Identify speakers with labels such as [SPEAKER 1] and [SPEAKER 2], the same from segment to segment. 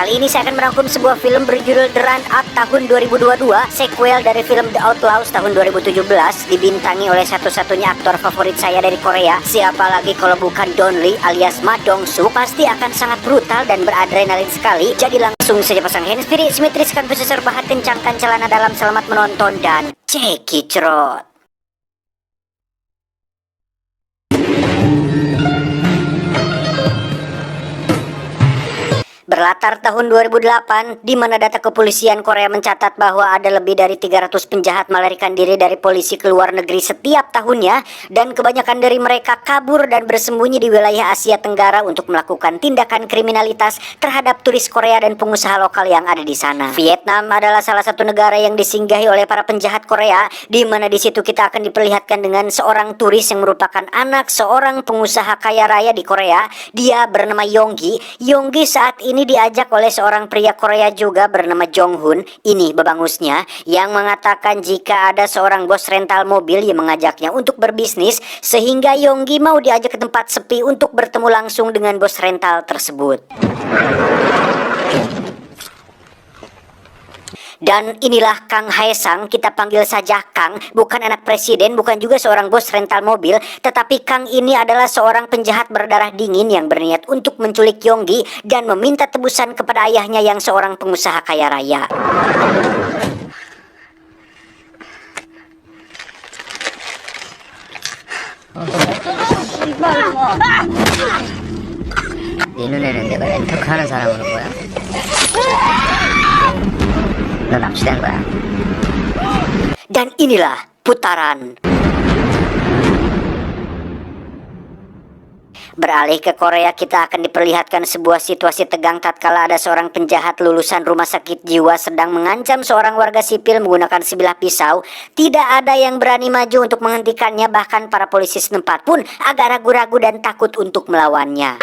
[SPEAKER 1] Kali ini saya akan merangkum sebuah film berjudul The Run Up tahun 2022, sequel dari film The Outlaws tahun 2017, dibintangi oleh satu-satunya aktor favorit saya dari Korea. Siapa lagi kalau bukan Don Lee alias Ma Dong Suk. Pasti akan sangat brutal dan beradrenalin sekali. Jadi langsung saja pasang handsfree, simetriskan posisi bahat, kencangkan celana dalam, selamat menonton dan cekicrot. Berlatar tahun 2008, di mana data kepolisian Korea mencatat bahwa ada lebih dari 300 penjahat melarikan diri dari polisi ke luar negeri setiap tahunnya, dan kebanyakan dari mereka kabur dan bersembunyi di wilayah Asia Tenggara untuk melakukan tindakan kriminalitas terhadap turis Korea dan pengusaha lokal yang ada di sana. Vietnam adalah salah satu negara yang disinggahi oleh para penjahat Korea, di mana di situ kita akan diperlihatkan dengan seorang turis yang merupakan anak seorang pengusaha kaya raya di Korea. Dia bernama Yonggi. Yonggi saat ini diajak oleh seorang pria Korea juga bernama Jong-hun. Ini babangusnya yang mengatakan jika ada seorang bos rental mobil yang mengajaknya untuk berbisnis, sehingga Yonggi mau diajak ke tempat sepi untuk bertemu langsung dengan bos rental tersebut. Dan inilah Kang Haesang, kita panggil saja Kang, bukan anak presiden, bukan juga seorang bos rental mobil, tetapi Kang ini adalah seorang penjahat berdarah dingin yang berniat untuk menculik Yonggi dan meminta tebusan kepada ayahnya yang seorang pengusaha kaya raya.
[SPEAKER 2] 네 눈에는 내가 렌터카하는 사람으로 보여? 너 납치된 거야.
[SPEAKER 1] Dan inilah putaran. Beralih ke Korea, kita akan diperlihatkan sebuah situasi tegang tatkala ada seorang penjahat lulusan rumah sakit jiwa sedang mengancam seorang warga sipil menggunakan sebilah pisau. Tidak ada yang berani maju untuk menghentikannya, bahkan para polisi setempat pun agak ragu-ragu dan takut untuk melawannya.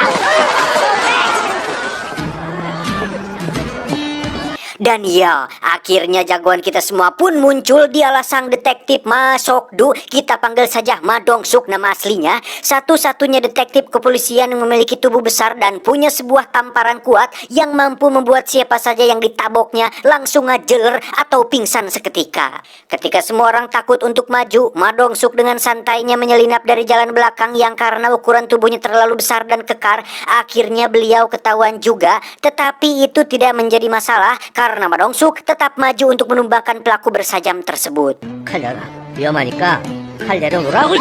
[SPEAKER 1] Dan ya, akhirnya jagoan kita semua pun muncul. Dialah sang detektif Ma Sok-du. Kita panggil saja Ma Dong Suk nama aslinya. Satu-satunya detektif kepolisian yang memiliki tubuh besar dan punya sebuah tamparan kuat yang mampu membuat siapa saja yang ditaboknya langsung ngajeler atau pingsan seketika. Ketika semua orang takut untuk maju, Ma Dong Suk dengan santainya menyelinap dari jalan belakang yang karena ukuran tubuhnya terlalu besar dan kekar, akhirnya beliau ketahuan juga. Tetapi itu tidak menjadi masalah karena Ma Dong Suk tetap maju untuk menumbangkan pelaku bersajam tersebut.
[SPEAKER 2] 칼려라. 위험하니까 칼 내려놓으라고.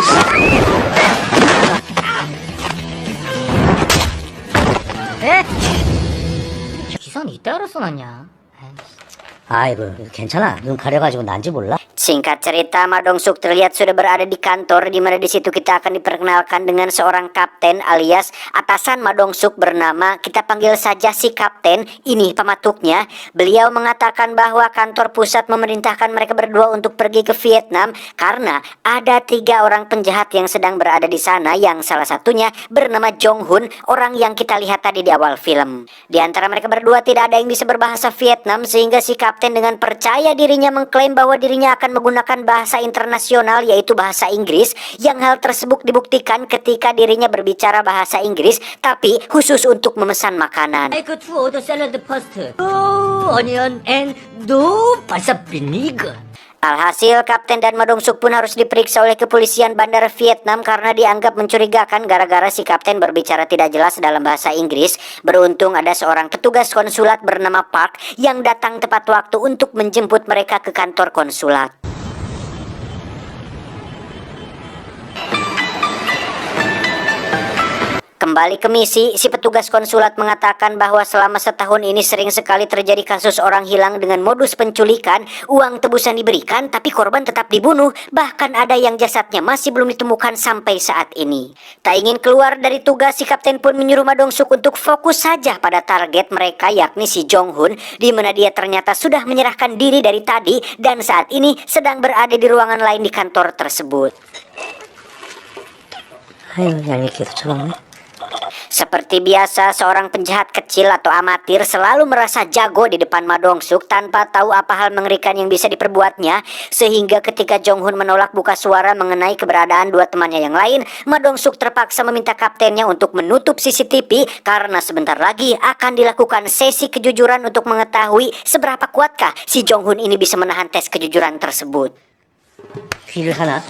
[SPEAKER 2] 에? 기사는 이때 알아서 났냐? 아이고 괜찮아. 눈 가려가지고 난지 몰라?
[SPEAKER 1] Singkat cerita, Ma Dong Suk terlihat sudah berada di kantor, di mana di situ kita akan diperkenalkan dengan seorang kapten alias atasan Ma Dong Suk bernama, kita panggil saja si kapten. Ini pematuknya. Beliau mengatakan bahwa kantor pusat memerintahkan mereka berdua untuk pergi ke Vietnam karena ada 3 orang penjahat yang sedang berada di sana, yang salah satunya bernama Jong-hun, orang yang kita lihat tadi di awal film. Di antara mereka berdua tidak ada yang bisa berbahasa Vietnam, sehingga si kapten dengan percaya dirinya mengklaim bahwa dirinya akan menggunakan bahasa internasional, yaitu bahasa Inggris, yang hal tersebut dibuktikan ketika dirinya berbicara bahasa Inggris tapi khusus untuk memesan makanan.
[SPEAKER 2] I got 2 order salad first. No onion and no balsa vinegar.
[SPEAKER 1] Alhasil, Kapten dan Ma Dong Suk pun harus diperiksa oleh kepolisian bandara Vietnam karena dianggap mencurigakan gara-gara si Kapten berbicara tidak jelas dalam bahasa Inggris. Beruntung ada seorang petugas konsulat bernama Park yang datang tepat waktu untuk menjemput mereka ke kantor konsulat. Kembali ke misi, si petugas konsulat mengatakan bahwa selama setahun ini sering sekali terjadi kasus orang hilang dengan modus penculikan. Uang tebusan diberikan tapi korban tetap dibunuh. Bahkan ada yang jasadnya masih belum ditemukan sampai saat ini. Tak ingin keluar dari tugas, si kapten pun menyuruh Ma Dong Suk untuk fokus saja pada target mereka, yakni si Jong-hun, di mana dia ternyata sudah menyerahkan diri dari tadi dan saat ini sedang berada di ruangan lain di kantor tersebut.
[SPEAKER 2] 아유 얄밉게도 쳐먹네.
[SPEAKER 1] Seperti biasa, seorang penjahat kecil atau amatir selalu merasa jago di depan Ma Dong-suk tanpa tahu apa hal mengerikan yang bisa diperbuatnya, sehingga ketika Jong-hun menolak buka suara mengenai keberadaan dua temannya yang lain, Ma Dong-suk terpaksa meminta kaptennya untuk menutup CCTV karena sebentar lagi akan dilakukan sesi kejujuran untuk mengetahui seberapa kuatkah si Jong-hun ini bisa menahan tes kejujuran tersebut.
[SPEAKER 2] 귀를 하나.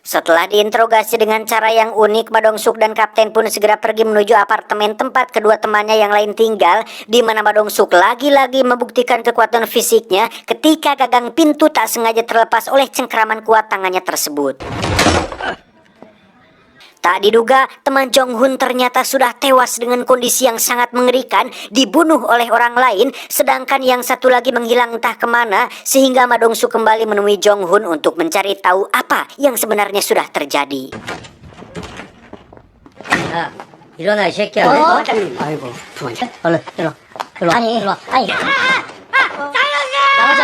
[SPEAKER 1] Setelah diinterogasi dengan cara yang unik, Ma Dong-suk dan kapten pun segera pergi menuju apartemen tempat kedua temannya yang lain tinggal, di mana Ma Dong-suk lagi-lagi membuktikan kekuatan fisiknya ketika gagang pintu tak sengaja terlepas oleh cengkeraman kuat tangannya tersebut. Tak diduga, teman Jong-hun ternyata sudah tewas dengan kondisi yang sangat mengerikan, dibunuh oleh orang lain, sedangkan yang satu lagi menghilang entah kemana, sehingga Ma Dong-suk kembali menemui Jong-hun untuk mencari tahu apa yang sebenarnya sudah terjadi.
[SPEAKER 2] 야, 일어나 이 새끼야. 아이고, 도망쳐. 얼른 일어나. 일어나. 아니, 일어나. 아니. 나가자.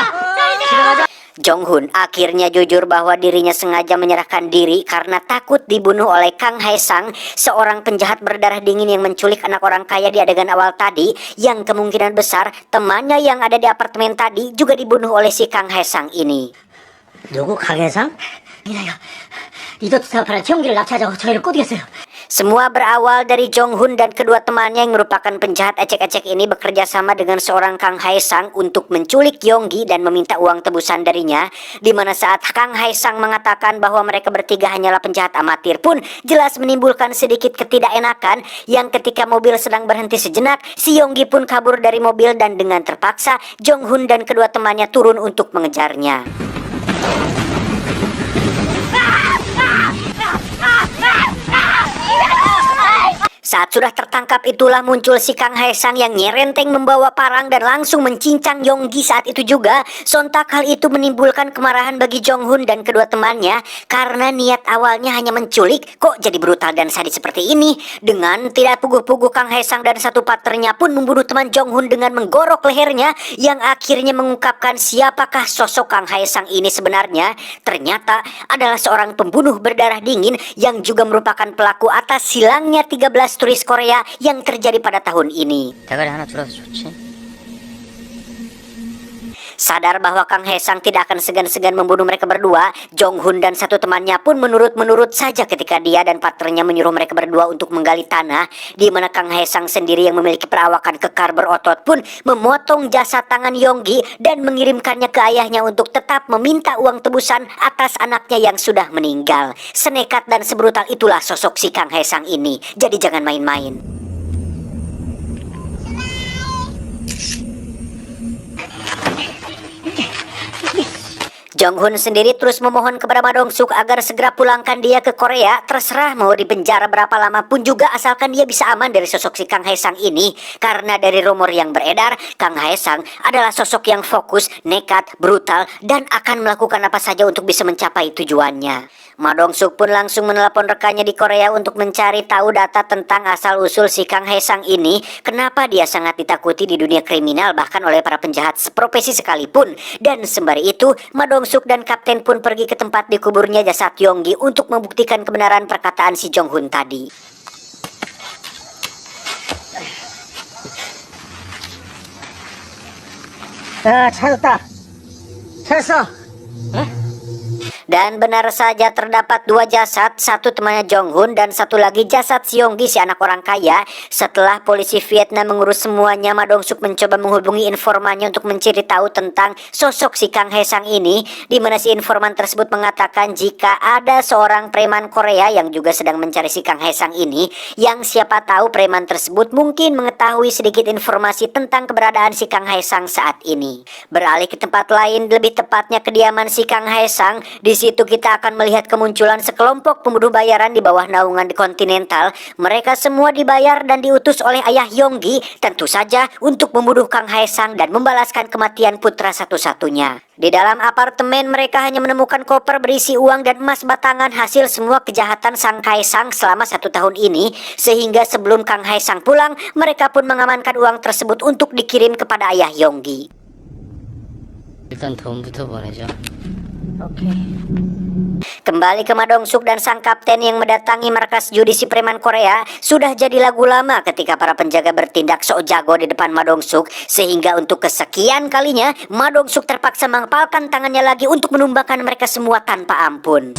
[SPEAKER 2] 집에 가자.
[SPEAKER 1] Jong-hun akhirnya jujur bahwa dirinya sengaja menyerahkan diri karena takut dibunuh oleh Kang Hae-sang, seorang penjahat berdarah dingin yang menculik anak orang kaya di adegan awal tadi, yang kemungkinan besar temannya yang ada di apartemen tadi juga dibunuh oleh si Kang Hae-sang ini.
[SPEAKER 2] 누구 강혜상? 이나요. 리더트 사파라 형기를 납치하자고 저희를 꼬드겼어요.
[SPEAKER 1] Semua berawal dari Jong-hun dan kedua temannya yang merupakan penjahat ecek-ecek ini bekerja sama dengan seorang Kang Hae-sang untuk menculik Yonggi dan meminta uang tebusan darinya, di mana saat Kang Hae-sang mengatakan bahwa mereka bertiga hanyalah penjahat amatir pun jelas menimbulkan sedikit ketidakenakan, yang ketika mobil sedang berhenti sejenak, si Yonggi pun kabur dari mobil dan dengan terpaksa Jong-hun dan kedua temannya turun untuk mengejarnya. Saat sudah tertangkap itulah muncul si Kang Hae-sang yang nyerenteng membawa parang dan langsung mencincang Yonggi saat itu juga. Sontak hal itu menimbulkan kemarahan bagi Jong-hun dan kedua temannya karena niat awalnya hanya menculik, kok jadi brutal dan sadis seperti ini. Dengan tidak puguh-puguh, Kang Hae-sang dan satu partnernya pun membunuh teman Jong-hun dengan menggorok lehernya, yang akhirnya mengungkapkan siapakah sosok Kang Hae-sang ini sebenarnya. Ternyata adalah seorang pembunuh berdarah dingin yang juga merupakan pelaku atas hilangnya 13 turis Korea yang terjadi pada tahun ini.
[SPEAKER 2] 대가리 하나 줄어서 좋지.
[SPEAKER 1] Sadar bahwa Kang Hae-sang tidak akan segan-segan membunuh mereka berdua, Jong-hun dan satu temannya pun menurut-menurut saja ketika dia dan partnernya menyuruh mereka berdua untuk menggali tanah, di mana Kang Hae-sang sendiri yang memiliki perawakan kekar berotot pun memotong jasad tangan Yonggi dan mengirimkannya ke ayahnya untuk tetap meminta uang tebusan atas anaknya yang sudah meninggal. Senekat dan sebrutal itulah sosok si Kang Hae-sang ini, jadi jangan main-main. Jong-hun sendiri terus memohon kepada Ma Dong-suk agar segera pulangkan dia ke Korea. Terserah mau di penjara berapa lama pun juga, asalkan dia bisa aman dari sosok si Kang Hae-sang ini. Karena dari rumor yang beredar, Kang Hae-sang adalah sosok yang fokus, nekat, brutal, dan akan melakukan apa saja untuk bisa mencapai tujuannya. Ma Dong-suk pun langsung menelpon rekannya di Korea untuk mencari tahu data tentang asal-usul si Kang Hae-sang ini, kenapa dia sangat ditakuti di dunia kriminal bahkan oleh para penjahat seprofesi sekalipun. Dan sembari itu, Ma Dong-suk dan kapten pun pergi ke tempat dikuburnya jasad Yonggi untuk membuktikan kebenaran perkataan si Jong-hun tadi.
[SPEAKER 2] 야, 찾았다. 찾았어. 응?
[SPEAKER 1] Dan benar saja terdapat dua jasad, satu temannya Jong-hun dan satu lagi jasad si Yonggi, si anak orang kaya. Setelah polisi Vietnam mengurus semuanya, Ma Dong-suk mencoba menghubungi informannya untuk mencari tahu tentang sosok si Kang Hae-sang ini, di mana si informan tersebut mengatakan jika ada seorang preman Korea yang juga sedang mencari si Kang Hae-sang ini, yang siapa tahu preman tersebut mungkin mengetahui sedikit informasi tentang keberadaan si Kang Hae-sang saat ini. Beralih ke tempat lain, lebih tepatnya kediaman si Kang Hae-sang. Di situ kita akan melihat kemunculan sekelompok pembunuh bayaran di bawah naungan di Continental. Mereka semua dibayar dan diutus oleh ayah Yonggi, tentu saja untuk membunuh Kang Hae-sang dan membalaskan kematian putra satu-satunya. Di dalam apartemen mereka hanya menemukan koper berisi uang dan emas batangan hasil semua kejahatan Sang Hae-sang selama 1 tahun ini, sehingga sebelum Kang Hae-sang pulang, mereka pun mengamankan uang tersebut untuk dikirim kepada ayah Yonggi.
[SPEAKER 2] 일단 돈부터 보내죠.
[SPEAKER 1] Kembali ke Madongsuk dan sang kapten yang mendatangi markas judi si preman Korea, sudah jadi lagu lama ketika para penjaga bertindak sok jago di depan Madongsuk, sehingga untuk kesekian kalinya Madongsuk terpaksa mengepalkan tangannya lagi untuk menumbangkan mereka semua tanpa ampun.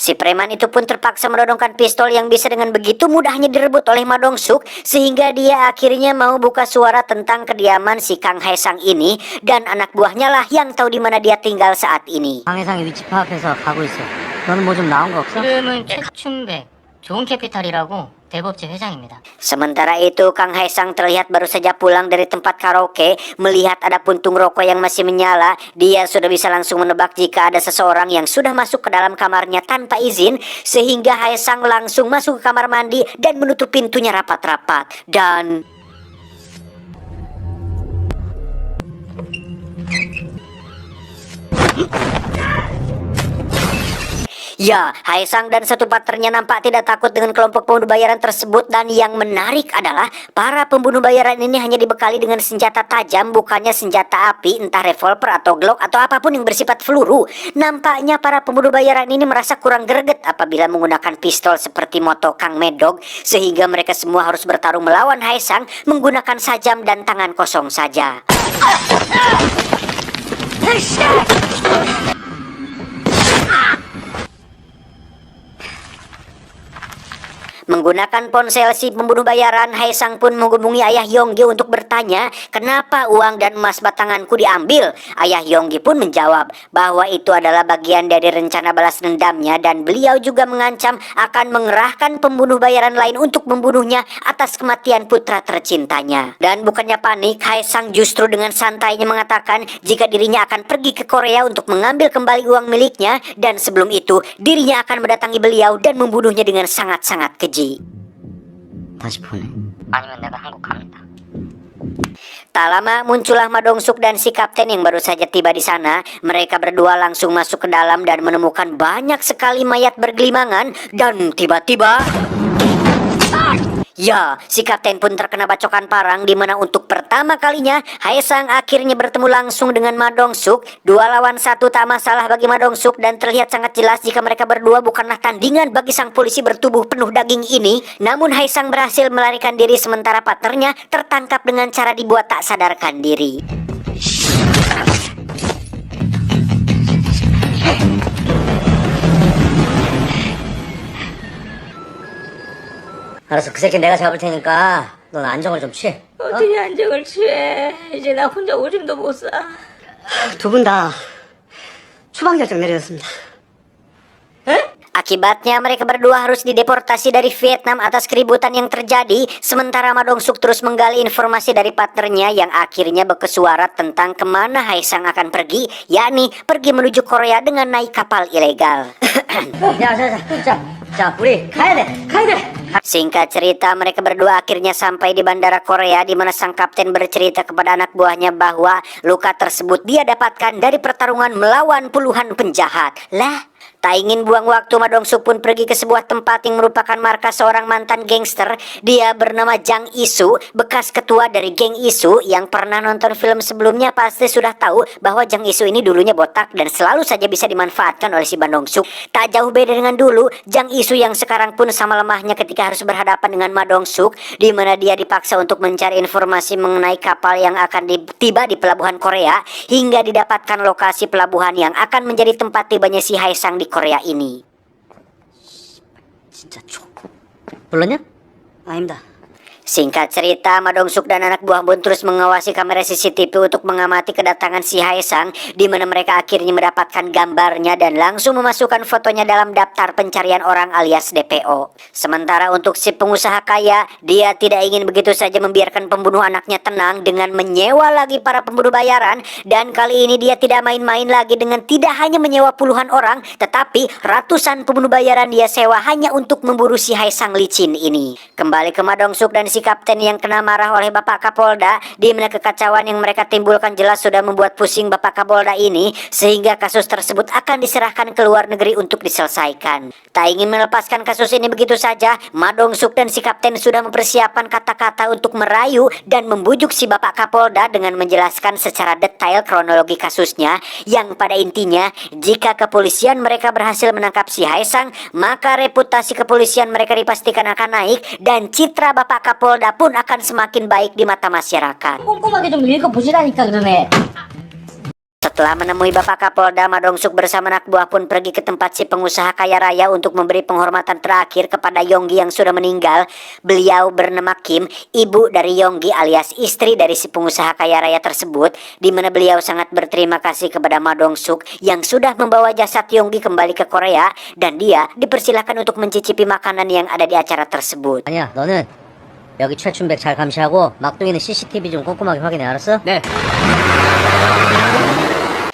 [SPEAKER 1] Si preman itu pun terpaksa menodongkan pistol yang bisa dengan begitu mudahnya direbut oleh Madongsuk, sehingga dia akhirnya mau buka suara tentang kediaman si Kang Haesang ini, dan anak buahnya lah yang tahu di mana dia tinggal saat ini.
[SPEAKER 2] 강해상이 위치 파악해서 가고 있어. 너는 뭐 좀 나온 거 없어? 이름은 최춘백, 좋은캐피탈이라고 대법제 회장입니다.
[SPEAKER 1] Sementara itu Kang Haesang terlihat baru saja pulang dari tempat karaoke. Melihat ada puntung rokok yang masih menyala, dia sudah bisa langsung menebak jika ada seseorang yang sudah masuk ke dalam kamarnya tanpa izin, sehingga Haesang langsung masuk ke kamar mandi dan menutup pintunya rapat-rapat. Dan ya, Haesang dan satu partnernya nampak tidak takut dengan kelompok pembunuh bayaran tersebut, dan yang menarik adalah para pembunuh bayaran ini hanya dibekali dengan senjata tajam, bukannya senjata api, entah revolver atau glock atau apapun yang bersifat peluru. Nampaknya para pembunuh bayaran ini merasa kurang greget apabila menggunakan pistol seperti moto Kang Medog, sehingga mereka semua harus bertarung melawan Haesang menggunakan sajam dan tangan kosong saja. Menggunakan ponsel si pembunuh bayaran, Haesang pun menghubungi ayah Yonggi untuk bertanya kenapa uang dan emas batanganku diambil. Ayah Yonggi pun menjawab bahwa itu adalah bagian dari rencana balas dendamnya, dan beliau juga mengancam akan mengerahkan pembunuh bayaran lain untuk membunuhnya atas kematian putra tercintanya. Dan bukannya panik, Haesang justru dengan santainya mengatakan jika dirinya akan pergi ke Korea untuk mengambil kembali uang miliknya, dan sebelum itu dirinya akan mendatangi beliau dan membunuhnya dengan sangat-sangat keji.
[SPEAKER 2] 다시 보내. 아니면 내가 한국 갑니다.
[SPEAKER 1] Tak lama muncullah Madongsuk dan si kapten yang baru saja tiba di sana. Mereka berdua langsung masuk ke dalam dan menemukan banyak sekali mayat bergelimangan, dan tiba-tiba ya, si kapten pun terkena bacokan parang, di mana untuk pertama kalinya Haesang akhirnya bertemu langsung dengan Madongsuk. 2 lawan 1 tak masalah bagi Madongsuk, dan terlihat sangat jelas jika mereka berdua bukanlah tandingan bagi sang polisi bertubuh penuh daging ini. Namun Haesang berhasil melarikan diri, sementara partnernya tertangkap dengan cara dibuat tak sadarkan diri.
[SPEAKER 2] 알았어, 그 새끼 내가 잡을 테니까 넌 안정을 좀 취해.
[SPEAKER 3] 어떻게 안정을 취해? 이제 나 혼자 오줌도 못 싸.
[SPEAKER 2] 두 분 다 추방 결정 내려졌습니다.
[SPEAKER 1] Akibatnya mereka berdua harus dideportasi dari Vietnam atas keributan yang terjadi, sementara Madongsuk terus menggali informasi dari partnernya yang akhirnya berkesuara tentang kemana Haesang akan pergi, yakni pergi menuju Korea dengan naik kapal ilegal.
[SPEAKER 2] 자, 우리 가야 돼.
[SPEAKER 1] Singkat cerita, mereka berdua akhirnya sampai di bandara Korea, di mana sang kapten bercerita kepada anak buahnya bahwa luka tersebut dia dapatkan dari pertarungan melawan puluhan penjahat. Lah, tak ingin buang waktu, Madongsuk pun pergi ke sebuah tempat yang merupakan markas seorang mantan gangster. Dia bernama Jang Isu, bekas ketua dari geng Isu. Yang pernah nonton film sebelumnya pasti sudah tahu bahwa Jang Isu ini dulunya botak dan selalu saja bisa dimanfaatkan oleh si Madongsuk. Tak jauh beda dengan dulu, Jang Isu yang sekarang pun sama lemahnya ketika harus berhadapan dengan Madongsuk, di mana dia dipaksa untuk mencari informasi mengenai kapal yang akan tiba di pelabuhan Korea, hingga didapatkan lokasi pelabuhan yang akan menjadi tempat tibanya si Haesang di Korea ini.
[SPEAKER 2] 진짜 불렀냐? 아닙니다.
[SPEAKER 1] Singkat cerita, Madongsuk dan anak buah pun terus mengawasi kamera CCTV untuk mengamati kedatangan si Haesang, di mana mereka akhirnya mendapatkan gambarnya dan langsung memasukkan fotonya dalam daftar pencarian orang alias DPO. Sementara untuk si pengusaha kaya, dia tidak ingin begitu saja membiarkan pembunuh anaknya tenang dengan menyewa lagi para pembunuh bayaran, dan kali ini dia tidak main-main lagi dengan tidak hanya menyewa puluhan orang, tetapi ratusan pembunuh bayaran dia sewa hanya untuk memburu si Haesang licin ini. Kembali ke Madongsuk dan si si kapten yang kena marah oleh Bapak Kapolda, di mana kekacauan yang mereka timbulkan jelas sudah membuat pusing Bapak Kapolda ini, sehingga kasus tersebut akan diserahkan ke luar negeri untuk diselesaikan. Tak ingin melepaskan kasus ini begitu saja, Ma Dong-suk dan si kapten sudah mempersiapkan kata-kata untuk merayu dan membujuk si Bapak Kapolda dengan menjelaskan secara detail kronologi kasusnya, yang pada intinya jika kepolisian mereka berhasil menangkap si Haesang, maka reputasi kepolisian mereka dipastikan akan naik dan citra Bapak Kapolda pun akan semakin baik di mata masyarakat.
[SPEAKER 2] 꼼꼼하게 좀 읽어보시라니까 그러네.
[SPEAKER 1] Setelah menemui Bapak Kapolda, Ma Dong-suk bersama anak buah pun pergi ke tempat si pengusaha kaya raya untuk memberi penghormatan terakhir kepada Yonggi yang sudah meninggal. Beliau bernama Kim, ibu dari Yonggi alias istri dari si pengusaha kaya raya tersebut, di mana beliau sangat berterima kasih kepada Ma Dong-suk yang sudah membawa jasad Yonggi kembali ke Korea, dan dia dipersilakan untuk mencicipi makanan yang ada di acara tersebut.
[SPEAKER 2] 아니야, 너는 여기 최춘백 잘 감시하고 막둥이는 CCTV 좀 꼼꼼하게 확인해, 알았어? 네.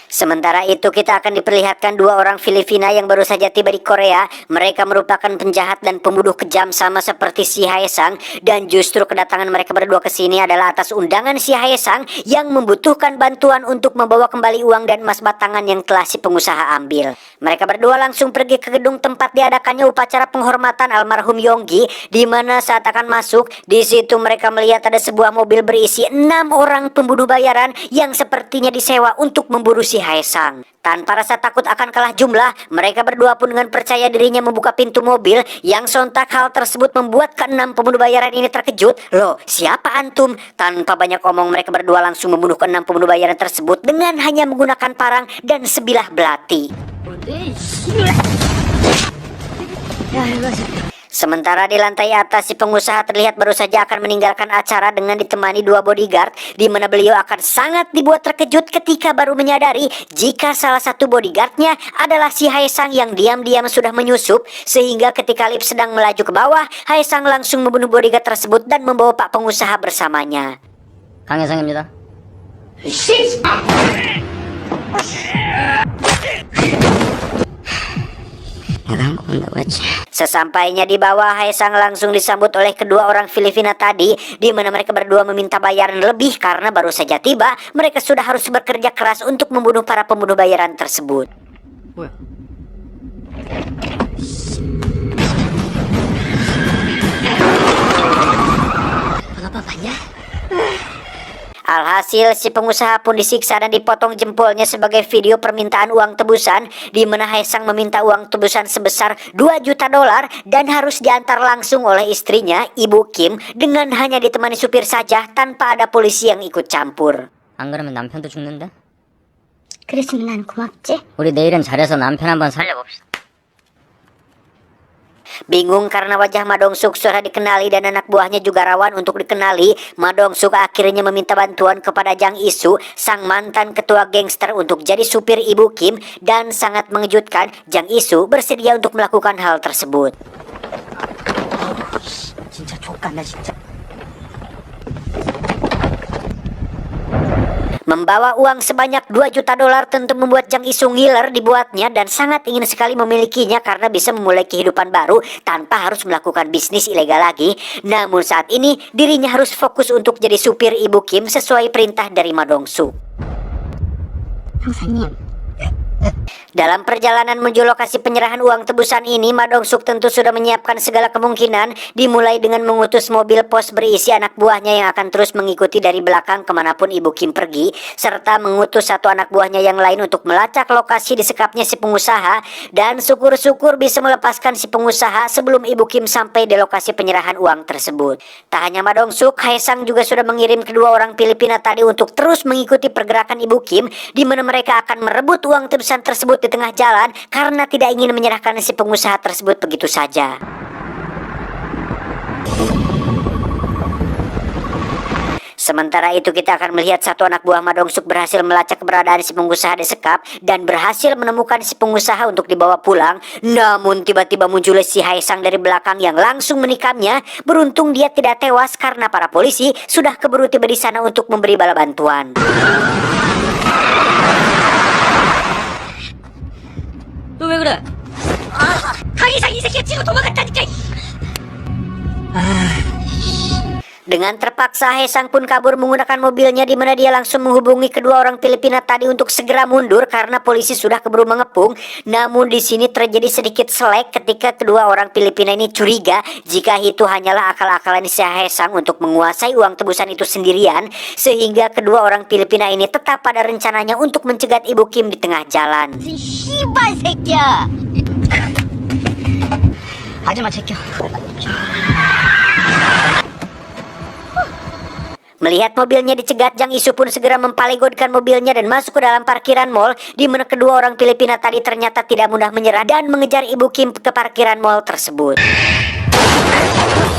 [SPEAKER 1] Sementara itu kita akan diperlihatkan dua orang Filipina yang baru saja tiba di Korea. Mereka merupakan penjahat dan pembunuh kejam sama seperti si Haesang, dan justru kedatangan mereka berdua ke sini adalah atas undangan si Haesang yang membutuhkan bantuan untuk membawa kembali uang dan emas batangan yang telah si pengusaha ambil. Mereka berdua langsung pergi ke gedung tempat diadakannya upacara penghormatan almarhum Yonggi, di mana saat akan masuk, di situ mereka melihat ada sebuah mobil berisi 6 orang pembunuh bayaran yang sepertinya disewa untuk memburu si Haesang. Tanpa rasa takut akan kalah jumlah, mereka berdua pun dengan percaya dirinya membuka pintu mobil, yang sontak hal tersebut membuat ke-6 pembunuh bayaran ini terkejut. Loh, siapa antum? Tanpa banyak omong, mereka berdua langsung membunuh ke-6 pembunuh bayaran tersebut dengan hanya menggunakan parang dan sebilah belati. Sementara di lantai atas, si pengusaha terlihat baru saja akan meninggalkan acara dengan ditemani 2 bodyguard, di mana beliau akan sangat dibuat terkejut ketika baru menyadari jika salah satu bodyguardnya adalah si Haesang yang diam-diam sudah menyusup, sehingga ketika lift sedang melaju ke bawah, Haesang langsung membunuh bodyguard tersebut dan membawa Pak pengusaha bersamanya.
[SPEAKER 2] 강혜상입니다.
[SPEAKER 1] Sesampainya di bawah, Haesang langsung disambut oleh kedua orang Filipina tadi, di mana mereka berdua meminta bayaran lebih karena baru saja tiba. Mereka sudah harus bekerja keras untuk membunuh para pembunuh bayaran tersebut. Alhasil si pengusaha pun disiksa dan dipotong jempolnya sebagai video permintaan uang tebusan, di mana Haesang meminta uang tebusan sebesar $2 juta dan harus diantar langsung oleh istrinya, Ibu Kim, dengan hanya ditemani supir saja tanpa ada polisi yang ikut campur.
[SPEAKER 2] 안 그러면 남편도 죽는데?
[SPEAKER 3] 그랬으면 난 고맙지.
[SPEAKER 2] 우리 내일은 잘해서 남편 한번 살려봅시다.
[SPEAKER 1] Bingung karena wajah Ma Dong-suk sudah dikenali dan anak buahnya juga rawan untuk dikenali, Ma Dong-suk akhirnya meminta bantuan kepada Jang Isu, sang mantan ketua gangster, untuk jadi supir Ibu Kim, dan sangat mengejutkan, Jang Isu bersedia untuk melakukan hal tersebut.
[SPEAKER 2] 진짜 족간다 진짜.
[SPEAKER 1] Membawa uang sebanyak $2 juta tentu membuat Jang Isu ngiler dibuatnya dan sangat ingin sekali memilikinya karena bisa memulai kehidupan baru tanpa harus melakukan bisnis ilegal lagi. Namun saat ini dirinya harus fokus untuk jadi supir Ibu Kim sesuai perintah dari Ma Dong-suk. Dalam perjalanan menuju lokasi penyerahan uang tebusan ini, Ma Dong-suk tentu sudah menyiapkan segala kemungkinan, dimulai dengan mengutus mobil pos berisi anak buahnya yang akan terus mengikuti dari belakang kemanapun Ibu Kim pergi, serta mengutus satu anak buahnya yang lain untuk melacak lokasi disekapnya si pengusaha, dan syukur-syukur bisa melepaskan si pengusaha sebelum Ibu Kim sampai di lokasi penyerahan uang tersebut. Tak hanya Ma Dong-suk, Haesang juga sudah mengirim kedua orang Filipina tadi untuk terus mengikuti pergerakan Ibu Kim, di mana mereka akan merebut uang tebusan tersebut di tengah jalan karena tidak ingin menyerahkan si pengusaha tersebut begitu saja. Sementara itu kita akan melihat satu anak buah Ma Dong-suk berhasil melacak keberadaan si pengusaha disekap dan berhasil menemukan si pengusaha untuk dibawa pulang. Namun tiba-tiba muncul si Haesang dari belakang yang langsung menikamnya. Beruntung dia tidak tewas karena para polisi sudah keburu tiba di sana untuk memberi bala bantuan.
[SPEAKER 2] 너 왜 그래?
[SPEAKER 3] 강희상 이 새끼가 지금 도망갔다니까.
[SPEAKER 1] Dengan terpaksa Haesang pun kabur menggunakan mobilnya, di mana dia langsung menghubungi kedua orang Filipina tadi untuk segera mundur karena polisi sudah keburu mengepung. Namun di sini terjadi sedikit selek ketika kedua orang Filipina ini curiga jika itu hanyalah akal-akalan si Haesang untuk menguasai uang tebusan itu sendirian, sehingga kedua orang Filipina ini tetap pada rencananya untuk mencegat Ibu Kim di tengah jalan.
[SPEAKER 2] 씨발 새끼야. 하지마 제껴.
[SPEAKER 1] Melihat mobilnya dicegat, Jang Isu pun segera mempalegodkan mobilnya dan masuk ke dalam parkiran mall, di mana kedua orang Filipina tadi ternyata tidak mudah menyerah dan mengejar Ibu Kim ke parkiran mall tersebut.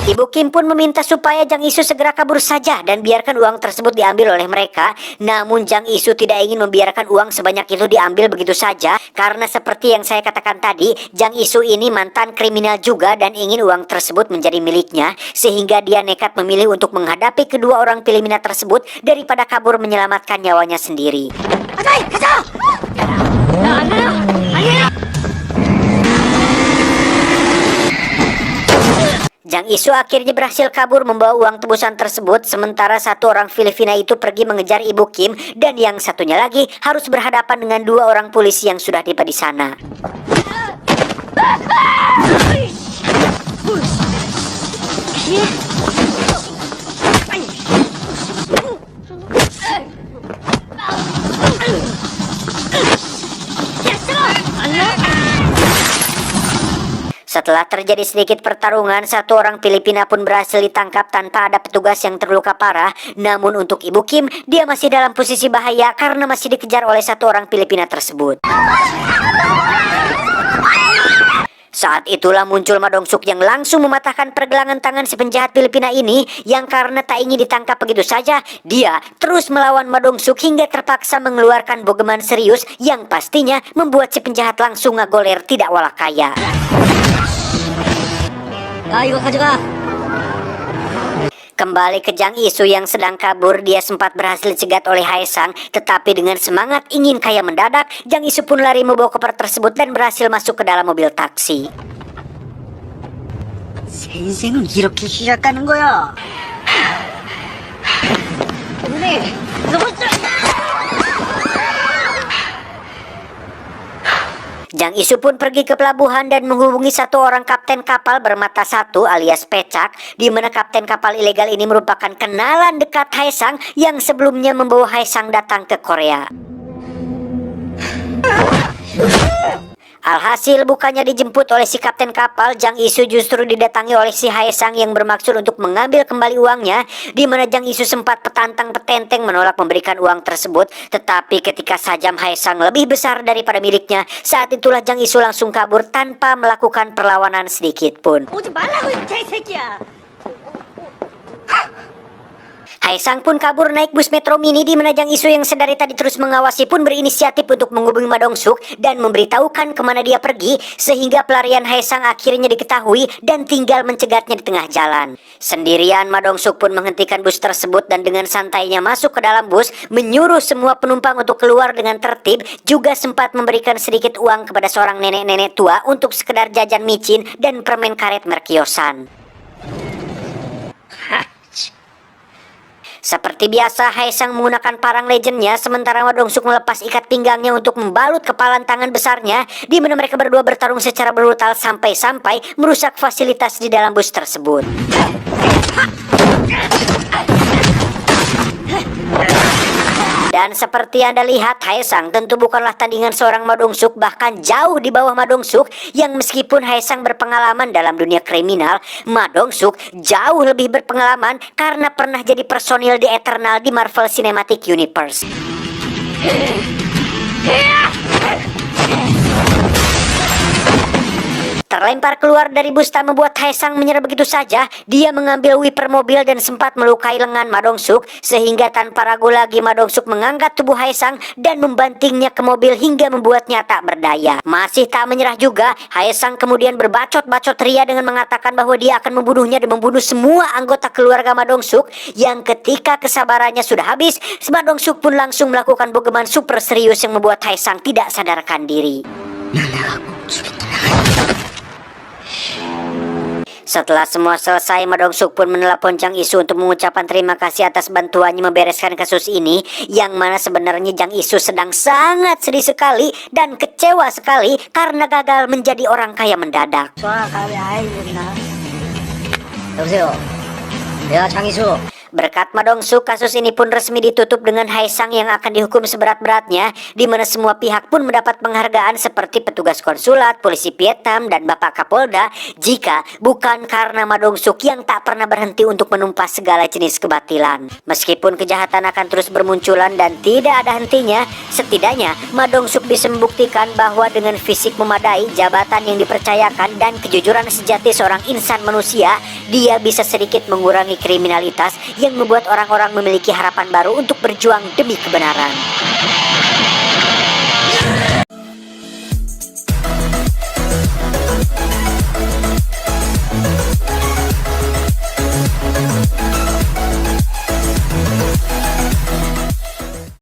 [SPEAKER 1] Ibu Kim pun meminta supaya Jang Isu segera kabur saja dan biarkan uang tersebut diambil oleh mereka. Namun Jang Isu tidak ingin membiarkan uang sebanyak itu diambil begitu saja, karena seperti yang saya katakan tadi, Jang Isu ini mantan kriminal juga dan ingin uang tersebut menjadi miliknya, sehingga dia nekat memilih untuk menghadapi kedua orang Filipina tersebut daripada kabur menyelamatkan nyawanya sendiri. Jang Isu akhirnya berhasil kabur membawa uang tebusan tersebut, sementara satu orang Filipina itu pergi mengejar Ibu Kim dan yang satunya lagi harus berhadapan dengan dua orang polisi yang sudah tiba di sana. Setelah terjadi sedikit pertarungan, satu orang Filipina pun berhasil ditangkap tanpa ada petugas yang terluka parah. Namun untuk Ibu Kim, dia masih dalam posisi bahaya karena masih dikejar oleh satu orang Filipina tersebut. Saat itulah muncul Ma Dong-suk yang langsung mematahkan pergelangan tangan si penjahat Filipina ini, yang karena tak ingin ditangkap begitu saja, dia terus melawan Ma Dong-suk hingga terpaksa mengeluarkan bogeman serius yang pastinya membuat si penjahat langsung ngagoler tidak walakaya.
[SPEAKER 2] 이거 가져가.
[SPEAKER 1] Kembali ke Jang Isu yang sedang kabur, dia sempat berhasil dicegat oleh Haesang, tetapi dengan semangat ingin kaya mendadak, Jang Isu pun lari membawa koper tersebut dan berhasil masuk ke dalam mobil taksi.
[SPEAKER 2] 새 인생은 이렇게 시작하는 거야. 은혜, 너무
[SPEAKER 1] Jang Isu pun pergi ke pelabuhan dan menghubungi satu orang kapten kapal bermata satu alias Pecak, di mana kapten kapal ilegal ini merupakan kenalan dekat Haesang yang sebelumnya membawa Haesang datang ke Korea. Alhasil bukannya dijemput oleh si kapten kapal, Jang Isu justru didatangi oleh si Haesang yang bermaksud untuk mengambil kembali uangnya, di mana Jang Isu sempat petantang petenteng menolak memberikan uang tersebut. Tetapi ketika sajam Haesang lebih besar daripada miliknya, saat itulah Jang Isu langsung kabur tanpa melakukan perlawanan sedikit pun.
[SPEAKER 2] 오지 말라고 이 개새끼야.
[SPEAKER 1] Haesang pun kabur naik bus Metro Mini, di mana Jang Isu yang sedari tadi terus mengawasi pun berinisiatif untuk menghubungi Ma Dong-suk dan memberitahukan kemana dia pergi, sehingga pelarian Haesang akhirnya diketahui dan tinggal mencegatnya di tengah jalan. Sendirian Ma Dong-suk pun menghentikan bus tersebut dan dengan santainya masuk ke dalam bus, menyuruh semua penumpang untuk keluar dengan tertib, juga sempat memberikan sedikit uang kepada seorang nenek-nenek tua untuk sekedar jajan micin dan permen karet merek Yosan. Seperti biasa, Haesang menggunakan parang legendnya, sementara Ma Dong-suk melepas ikat pinggangnya untuk membalut kepalan tangan besarnya, di mana mereka berdua bertarung secara brutal sampai-sampai merusak fasilitas di dalam bus tersebut. Dan seperti Anda lihat, Haesang tentu bukanlah tandingan seorang Ma Dong-suk, bahkan jauh di bawah Ma Dong-suk, yang meskipun Haesang berpengalaman dalam dunia kriminal, Ma Dong-suk jauh lebih berpengalaman karena pernah jadi personil di Eternal di Marvel Cinematic Universe. Terlempar keluar dari bus tak membuat Haesang menyerah begitu saja. Dia mengambil wiper mobil dan sempat melukai lengan Ma Dong-suk, sehingga tanpa ragu lagi Ma Dong-suk mengangkat tubuh Haesang dan membantingnya ke mobil hingga membuatnya tak berdaya. Masih tak menyerah juga, Haesang kemudian berbacot-bacot ria dengan mengatakan bahwa dia akan membunuhnya dan membunuh semua anggota keluarga Ma Dong-suk, yang ketika kesabarannya sudah habis, Ma Dong-suk pun langsung melakukan bogeman super serius yang membuat Haesang tidak sadarkan diri. Setelah semua selesai, Ma Dong-suk pun menelepon Jang Isu untuk mengucapkan terima kasih atas bantuannya membereskan kasus ini, yang mana sebenarnya Jang Isu sedang sangat sedih sekali dan kecewa sekali karena gagal menjadi orang kaya mendadak.
[SPEAKER 2] 여보세요. 내가 장이수.
[SPEAKER 1] Berkat Ma Dong-suk, kasus ini pun resmi ditutup dengan Hae Sang yang akan dihukum seberat-beratnya, di mana semua pihak pun mendapat penghargaan seperti petugas konsulat, polisi Vietnam, dan Bapak Kapolda, jika bukan karena Ma Dong-suk yang tak pernah berhenti untuk menumpas segala jenis kebatilan. Meskipun kejahatan akan terus bermunculan dan tidak ada hentinya, setidaknya Ma Dong-suk bisa membuktikan bahwa dengan fisik memadai, jabatan yang dipercayakan, dan kejujuran sejati seorang insan manusia, dia bisa sedikit mengurangi kriminalitas yang membuat orang-orang memiliki harapan baru untuk berjuang demi kebenaran.